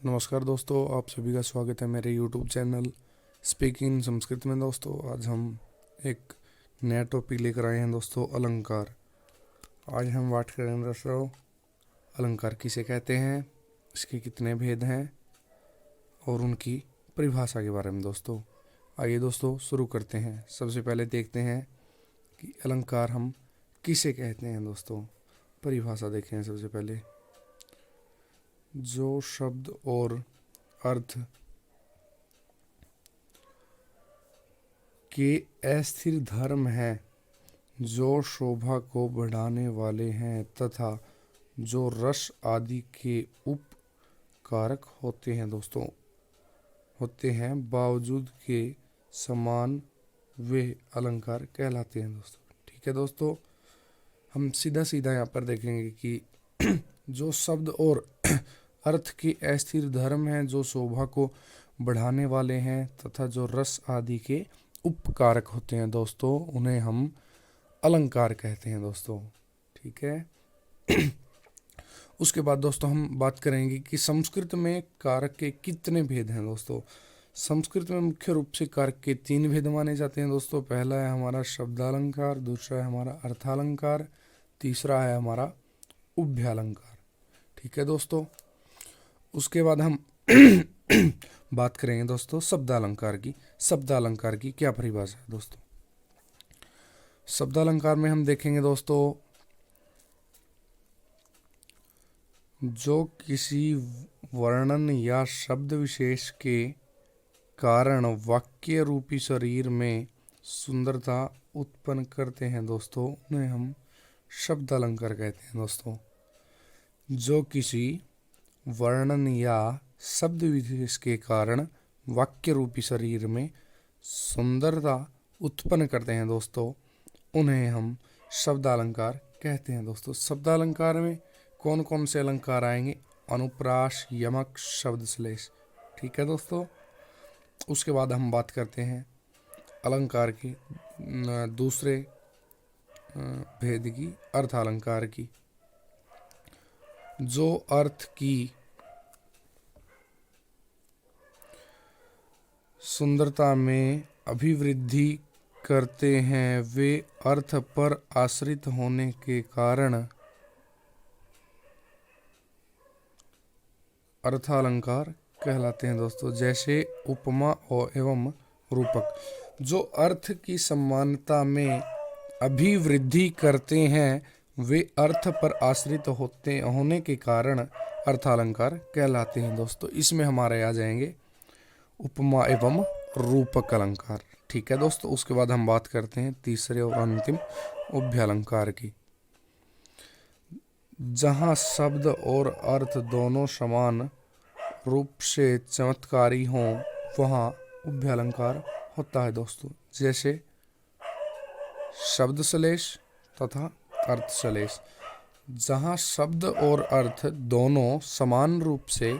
नमस्कार दोस्तों, आप सभी का स्वागत है मेरे YouTube चैनल स्पीकिंग संस्कृत में। दोस्तों आज हम एक नया टॉपिक लेकर आए हैं दोस्तों, अलंकार। आज हम बात करेंगे दोस्तों अलंकार किसे कहते हैं, इसके कितने भेद हैं और उनकी परिभाषा के बारे में। दोस्तों आइए दोस्तों शुरू करते हैं। सबसे पहले देखते हैं कि अलंकार हम किसे कहते हैं। दोस्तों परिभाषा देखें। सबसे पहले जो शब्द और अर्थ के अस्थिर धर्म हैं, जो शोभा को बढ़ाने वाले हैं तथा जो रस आदि के उपकारक होते हैं बावजूद के समान, वे अलंकार कहलाते हैं। दोस्तों ठीक है दोस्तों, हम सीधा सीधा यहाँ पर देखेंगे कि जो शब्द और अर्थ के अस्थिर धर्म हैं, जो शोभा को बढ़ाने वाले हैं तथा जो रस आदि के उपकारक होते हैं दोस्तों, उन्हें हम अलंकार कहते हैं। दोस्तों ठीक है। उसके बाद दोस्तों हम बात करेंगे कि संस्कृत में कारक के कितने भेद हैं। दोस्तों संस्कृत में मुख्य रूप से कारक के 3 भेद माने जाते हैं। दोस्तों पहला है हमारा शब्दालंकार, दूसरा है हमारा अर्थालंकार, तीसरा है हमारा उभयालंकार। ठीक है दोस्तों, उसके बाद हम बात करेंगे दोस्तों शब्दालंकार की। शब्दालंकार की क्या परिभाषा है। दोस्तों शब्दालंकार में हम देखेंगे दोस्तों, जो किसी वर्णन या शब्द विशेष के कारण वाक्य रूपी शरीर में सुंदरता उत्पन्न करते हैं दोस्तों, उन्हें हम शब्दालंकार कहते हैं। दोस्तों जो किसी वर्णन या शब्द विशेष के कारण वाक्य रूपी शरीर में सुंदरता उत्पन्न करते हैं दोस्तों, उन्हें हम शब्दालंकार कहते हैं। दोस्तों शब्दालंकार में कौन कौन से अलंकार आएंगे? अनुप्रास, यमक, शब्दश्लेष। ठीक है दोस्तों, उसके बाद हम बात करते हैं अलंकार की दूसरे भेद की, अर्थालंकार की। जो अर्थ की सुंदरता में अभिवृद्धि करते हैं, वे अर्थ पर आश्रित होने के कारण अर्थालंकार कहलाते हैं। दोस्तों जैसे उपमा और एवं रूपक। जो अर्थ की समानता में अभिवृद्धि करते हैं, वे अर्थ पर आश्रित होने के कारण अर्थालंकार कहलाते हैं। दोस्तों इसमें हमारे आ जाएंगे उपमा एवं रूपक अलंकार। ठीक है दोस्तों, उसके बाद हम बात करते हैं तीसरे और अंतिम उभयालंकार की। जहाँ शब्द और अर्थ दोनों समान रूप से चमत्कारी हों, वहाँ उभयालंकार होता है। दोस्तों जैसे शब्दश्लेष तथा अर्थश्लेष। जहाँ शब्द और अर्थ दोनों समान रूप से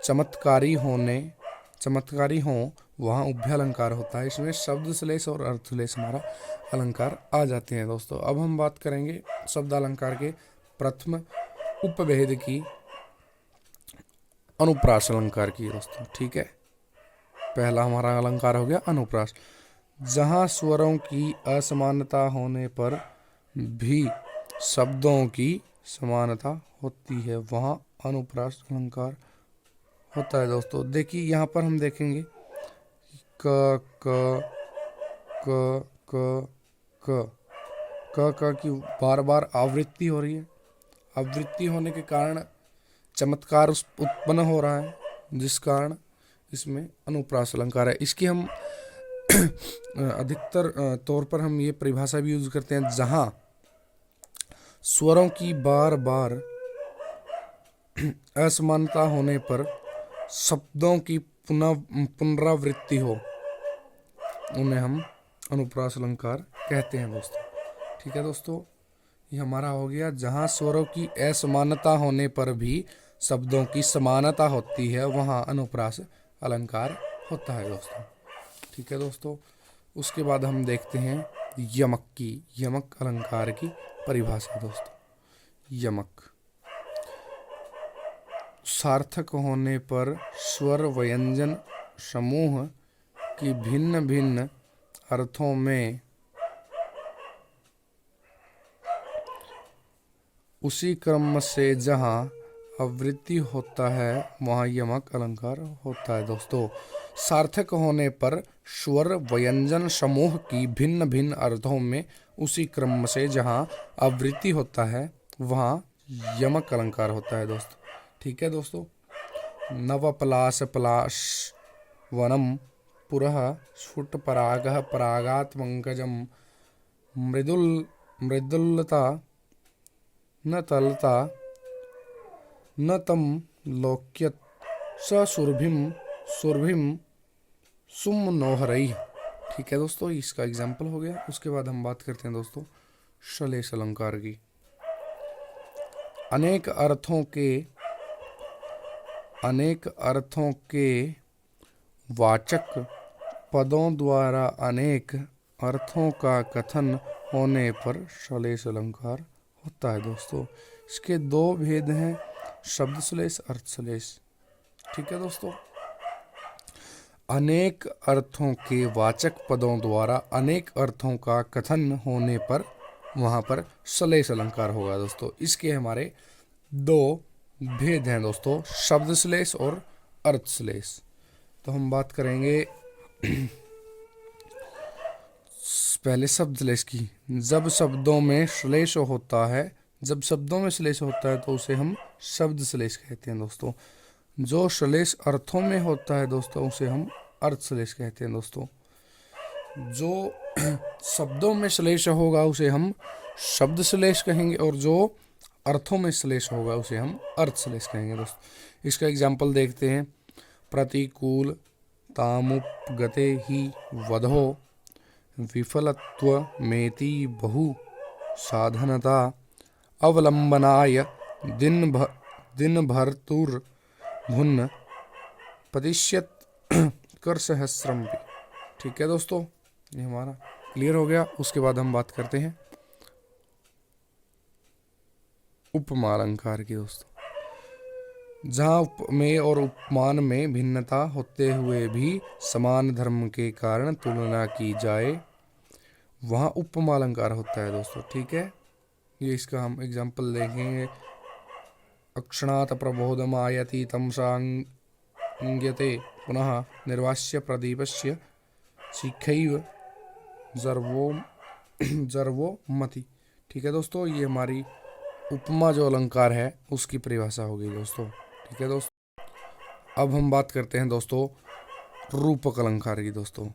चमत्कारी हों, वहाँ उभयालंकार होता है। इसमें शब्दश्लेष और अर्थश्लेष हमारा अलंकार आ जाते हैं। दोस्तों अब हम बात करेंगे शब्दालंकार के प्रथम उपभेद की, अनुप्रास अलंकार की। दोस्तों ठीक है, पहला हमारा अलंकार हो गया अनुप्रास। जहाँ स्वरों की असमानता होने पर भी शब्दों की समानता होती है, वहाँ अनुप्रास अलंकार होता है। दोस्तों देखिए यहाँ पर हम देखेंगे क क क क क क क की बार बार आवृत्ति हो रही है। आवृत्ति होने के कारण चमत्कार उत्पन्न हो रहा है, जिस कारण इसमें अनुप्रास अलंकार है। इसकी हम अधिकतर तौर पर हम ये परिभाषा भी यूज करते हैं, जहाँ स्वरों की बार बार असमानता होने पर शब्दों की पुनरावृत्ति हो, उन्हें हम अनुप्रास अलंकार कहते हैं। दोस्तों ठीक है दोस्तों, ये हमारा हो गया जहाँ स्वरों की असमानता होने पर भी शब्दों की समानता होती है, वहाँ अनुप्रास अलंकार होता है। दोस्तों ठीक है दोस्तों, उसके बाद हम देखते हैं यमक अलंकार की परिभाषा। दोस्तों यमक सार्थक होने पर स्वर व्यंजन समूह की भिन्न भिन्न अर्थों में उसी क्रम से जहाँ आवृत्ति होता है वहाँ यमक अलंकार होता है। दोस्तों, सार्थक होने पर स्वर व्यंजन समूह की भिन्न भिन्न अर्थों में उसी क्रम से जहाँ आवृत्ति होता है वहाँ यमक अलंकार होता है दोस्तों। ठीक है दोस्तों। नवपलाश पलाश वनम पुरः स्फुट परागः परागात् पंकजम मृदुलता न तलता न तम लोक्यत स सुरभिम सुम नोहरई। ठीक है दोस्तों, इसका एग्जाम्पल हो गया। उसके बाद हम बात करते हैं दोस्तों श्लेष अलंकार की। अनेक अर्थों के वाचक पदों द्वारा अनेक अर्थों का कथन होने पर श्लेष अलंकार होता है दोस्तों। इसके दो भेद हैं, शब्द श्लेष, अर्थ श्लेष। ठीक है दोस्तों। अनेक अर्थों के वाचक पदों द्वारा अनेक अर्थों का कथन होने पर वहां पर श्लेष अलंकार होगा दोस्तों। इसके हमारे दो भेद हैं दोस्तों, शब्द श्लेष और अर्थ श्लेष। तो हम बात करेंगे पहले शब्द श्लेष की। जब शब्दों में श्लेष होता है तो उसे हम शब्द श्लेष कहते हैं दोस्तों। जो श्लेष अर्थों में होता है दोस्तों उसे हम अर्थ श्लेष कहते हैं दोस्तों। जो शब्दों में श्लेष होगा उसे हम शब्द श्लेष कहेंगे और जो अर्थों में श्लेष होगा उसे हम अर्थ श्लेष कहेंगे दोस्तों। इसका एग्जाम्पल देखते हैं। प्रतिकूल तामुपगते ही वधो विफलत्वमेति बहु साधनता अवलंबनाय दिन भर्तुर भुन्न पतिष्यत कर सहस्रम। ठीक है दोस्तों, ये हमारा क्लियर हो गया। उसके बाद हम बात करते हैं उपमा अलंकार की दोस्तों। जहाँ उपमेय और उपमान में भिन्नता होते हुए भी समान धर्म के कारण तुलना की जाए वहाँ उपमा अलंकार होता है दोस्तों। ठीक है, ये इसका हम एग्जाम्पल देखेंगे। अक्षणात् प्रबोधमायति तमसांग्यते पुनः निर्वास्य प्रदीपस्य शिखैव जर्वो मति। ठीक है दोस्तों, ये हमारी उपमा जो अलंकार है उसकी परिभाषा होगी दोस्तों। ठीक है दोस्तों। अब हम बात करते हैं दोस्तों रूपक अलंकार की दोस्तों।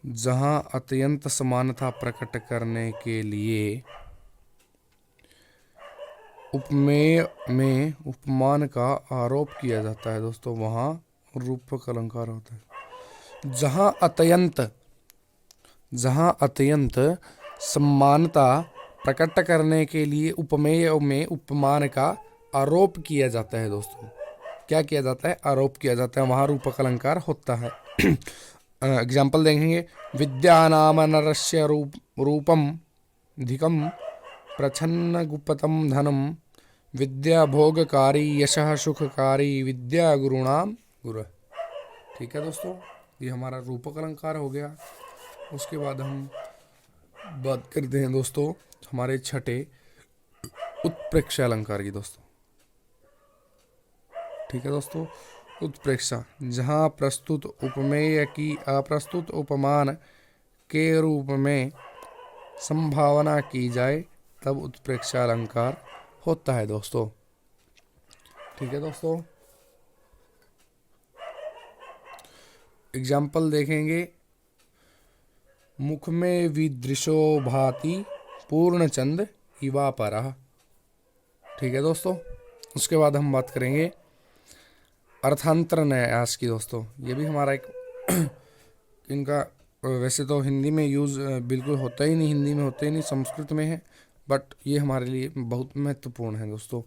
जहां अत्यंत समानता प्रकट करने के लिए उपमेय में उपमान का आरोप किया जाता है दोस्तों, वहां रूपक अलंकार होता है। जहां अत्यंत समानता प्रकट करने के लिए उपमेय में उपमान का आरोप किया जाता है दोस्तों। क्या किया जाता है? आरोप किया जाता है, वहाँ रूपक अलंकार होता है। एग्जाम्पल देखेंगे। विद्यानाम नरस्य रूपम धिकम प्रछन्न गुप्तम धनम विद्या भोगकारी यशः सुखकारी विद्या गुरुणाम गुरु। ठीक है दोस्तों, ये हमारा रूपक अलंकार हो गया। उसके बाद हम बात करते हैं दोस्तों हमारे छठे उत्प्रेक्षा अलंकार की दोस्तों। ठीक है दोस्तों, उत्प्रेक्षा जहाँ प्रस्तुत उपमेय की अप्रस्तुत उपमान के रूप में संभावना की जाए तब उत्प्रेक्षा अलंकार होता है दोस्तों। ठीक है दोस्तों, एग्जाम्पल देखेंगे। मुख में विदृशो भाति पूर्णचंद इवा परः। ठीक है दोस्तों, उसके बाद हम बात करेंगे अर्थांतर न्यास की दोस्तों। ये भी हमारा एक इनका वैसे तो हिंदी में यूज़ बिल्कुल होता ही नहीं, हिंदी में होता ही नहीं, संस्कृत में है, बट ये हमारे लिए बहुत महत्वपूर्ण है दोस्तों।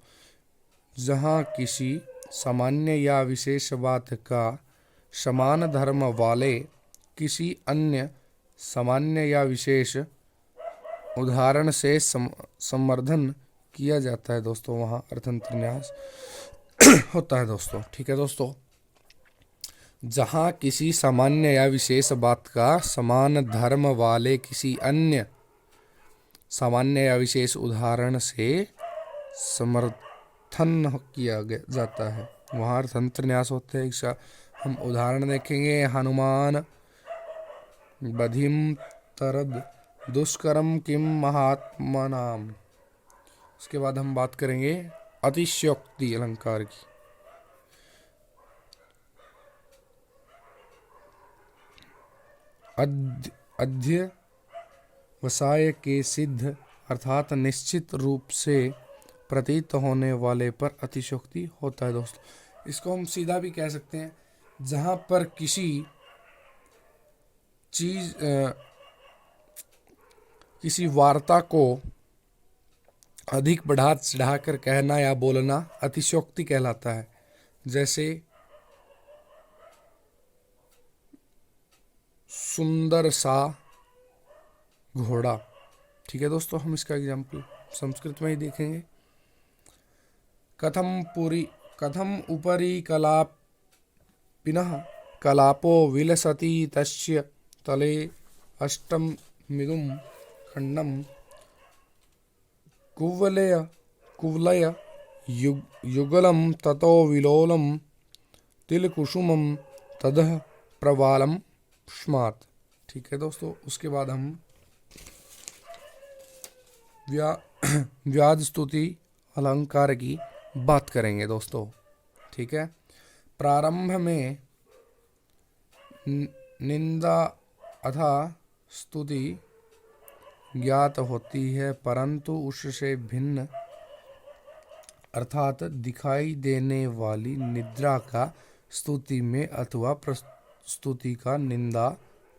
जहाँ किसी सामान्य या विशेष बात का समान धर्म वाले किसी अन्य सामान्य या विशेष उदाहरण से संवर्धन किया जाता है दोस्तों, वहाँ अर्थांतर न्यास होता है दोस्तों। ठीक है दोस्तों, जहाँ किसी सामान्य या विशेष बात का समान धर्म वाले किसी अन्य सामान्य या विशेष उदाहरण से समर्थन किया जाता है, वहाँ अर्थांतर न्यास होते हैं। इसका हम उदाहरण देखेंगे। हनुमान बधिम तरद दुष्करम किम महात्मनाम। उसके बाद हम बात करेंगे अतिशयोक्ति अलंकार की। अध्यवसाय के सिद्ध अर्थात निश्चित रूप से प्रतीत होने वाले पर अतिशयोक्ति होता है दोस्तों। इसको हम सीधा भी कह सकते हैं, जहाँ पर किसी चीज किसी वार्ता को अधिक बढ़ा चढ़ाकर कहना या बोलना अतिशयोक्ति कहलाता है। जैसे सुंदर सा घोड़ा। ठीक है दोस्तों, हम इसका एग्जाम्पल संस्कृत में ही देखेंगे। कथम उपरि कलापिनः कलापो विलसति तस्य तले अष्टमिदुं खंडम कुवलय युगलम ततो विलोलम तिलकुसुमम तदह प्रवालम स्मात्। ठीक है दोस्तों, उसके बाद हम व्याज स्तुति अलंकार की बात करेंगे दोस्तों। ठीक है, प्रारंभ में निंदा अथा स्तुति ज्ञात होती है, परंतु उससे भिन्न अर्थात दिखाई देने वाली निद्रा का स्तुति में अथवा प्रस्तुति का निंदा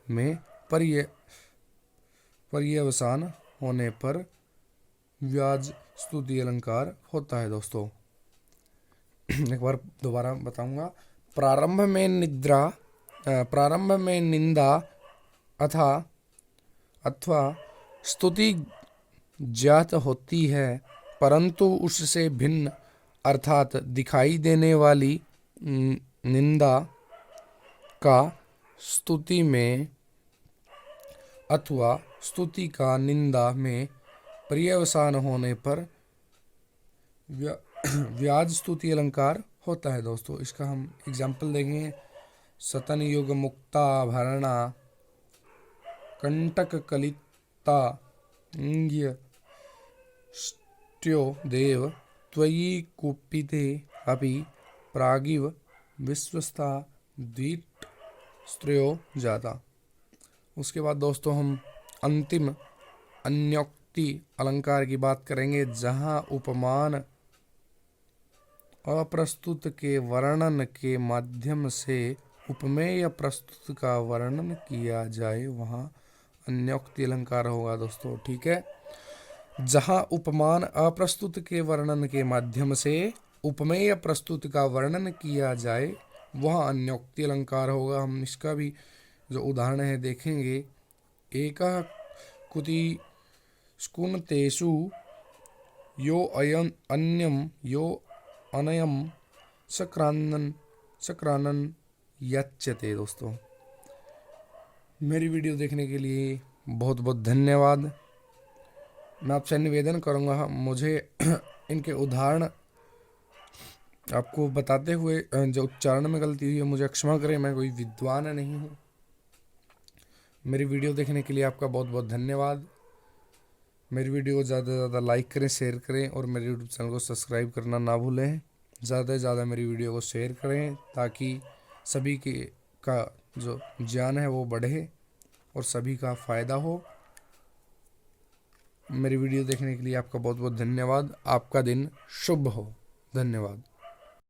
में पर्यवसान होने पर व्याज स्तुति अलंकार होता है दोस्तों। एक बार दोबारा बताऊंगा। प्रारंभ में निंदा अथवा स्तुति ज्ञात होती है, परंतु उससे भिन्न अर्थात दिखाई देने वाली निंदा का स्तुति में अथवा स्तुति का निंदा में पर्यवसान होने पर व्याज स्तुति अलंकार होता है दोस्तों। इसका हम एग्जाम्पल देखेंगे। सतन युग मुक्ता भरणा कंटक कलिता स्ट्यो देव त्वयि कुपिते अपि प्रागिव विश्वस्ता द्वीट स्त्रियो जाता। उसके बाद दोस्तों हम अंतिम अन्योक्ति अलंकार की बात करेंगे, जहाँ उपमान अप्रस्तुत के वर्णन के माध्यम से उपमेय प्रस्तुत का वर्णन किया जाए, वहाँ अन्योक्ति अलंकार होगा दोस्तों। ठीक है, जहाँ उपमान अप्रस्तुत के वर्णन के माध्यम से उपमेय प्रस्तुत का वर्णन किया जाए, वहाँ अन्योक्ति अलंकार होगा। हम इसका भी जो उदाहरण है देखेंगे। एक कुति स्कुनतेषु यो अन्यम यो अनयम सक्रानन यच्यते। दोस्तों, मेरी वीडियो देखने के लिए बहुत बहुत धन्यवाद। मैं आपसे निवेदन करूंगा, मुझे इनके उदाहरण आपको बताते हुए जो उच्चारण में गलती हुई है मुझे क्षमा करें, मैं कोई विद्वान नहीं हूँ। मेरी वीडियो देखने के लिए आपका बहुत बहुत धन्यवाद। मेरी वीडियो को ज़्यादा से ज़्यादा लाइक करें, शेयर करें और मेरे यूट्यूब चैनल को सब्सक्राइब करना ना भूलें। ज़्यादा से ज़्यादा मेरी वीडियो को शेयर करें ताकि सभी का जो ज्ञान है वो बढ़े और सभी का फ़ायदा हो। मेरी वीडियो देखने के लिए आपका बहुत बहुत धन्यवाद। आपका दिन शुभ हो। धन्यवाद।